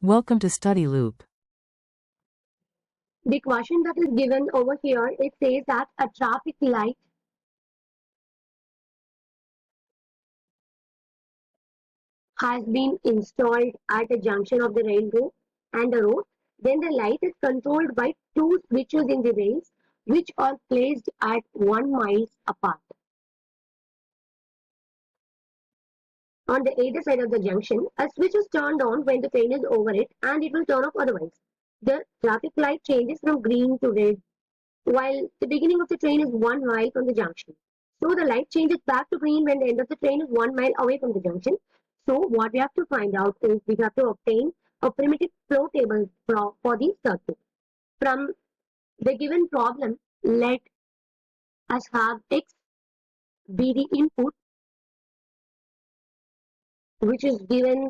Welcome to Study Loop. The question that is given over here, it says that a traffic light has been installed at a junction of the railroad and the road. Then the light is controlled by two switches in the rails, which are placed at 1 mile apart. On the either side of the junction, a switch is turned on when the train is over it and it will turn off otherwise. The traffic light changes from green to red while the beginning of the train is 1 mile from the junction. So the light changes back to green when the end of the train is 1 mile away from the junction. So what we have to find out is we have to obtain a primitive flow table for the circuit. From the given problem, let us have X be the input, which is given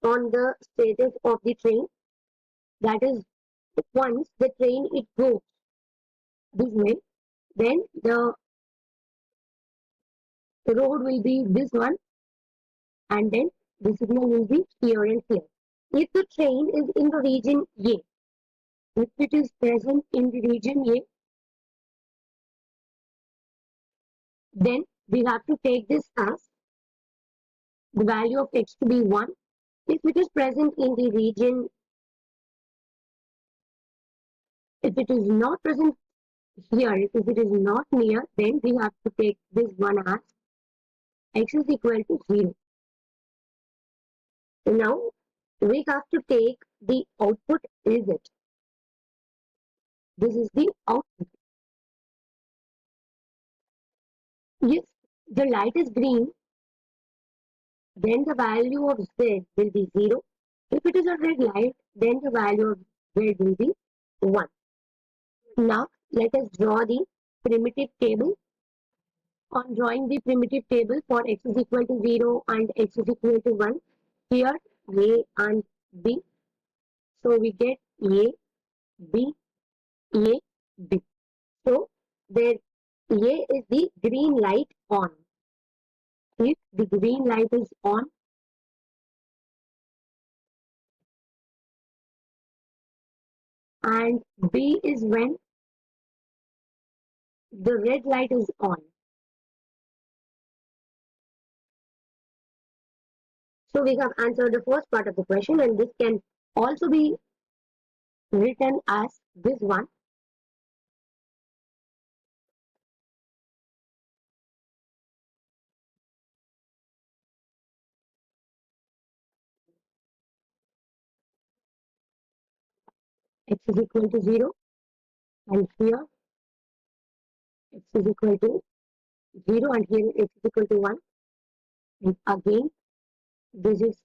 on the status of the train. That is, once the train it goes this way, then the road will be this one, and then the signal will be here and here. If the train is in the region A, if it is present in the region A, then we have to take this as the value of X to be 1. If it is present in the region, if it is not present here, if it is not near, then we have to take this one as X is equal to 0. So now we have to take the output is it. This is the output. If the light is green, then the value of Z will be 0. If it is a red light, then the value of Z will be 1. Now, let us draw the primitive table. On drawing the primitive table for X is equal to 0 and X is equal to 1, here A and B. So, we get A, B, A, B. So, there A is the green light on. If the green light is on, and B is when the red light is on. So we have answered the first part of the question, and this can also be written as this one. X is equal to 0, and here X is equal to 0, and here X is equal to 1. And again, this is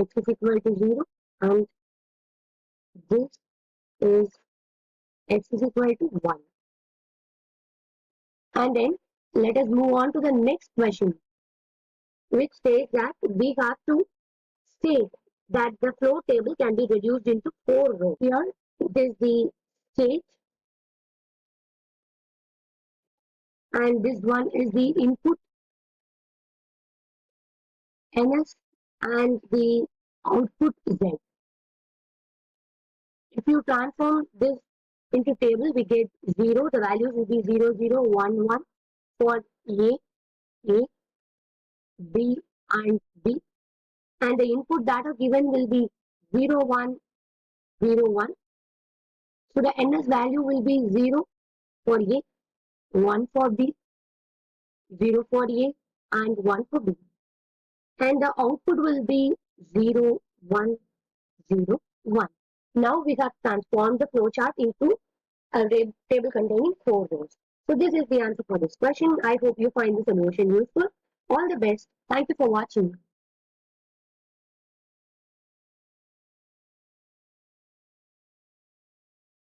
X is equal to 0, and this is X is equal to 1. And then let us move on to the next question, which says that we have to state that the flow table can be reduced into 4 rows. Here it is the state, and this one is the input NS and the output Z. If you transform this into table, we get 0. The values will be 0, 0, 1, 1 for A, B, and B. And the input data given will be 0, 1, 0, 1. So the NS value will be 0 for A, 1 for B, 0 for A, and 1 for B. And the output will be 0, 1, 0, 1. Now we have transformed the flowchart into a table containing 4 rows. So this is the answer for this question. I hope you find the solution useful. All the best. Thank you for watching.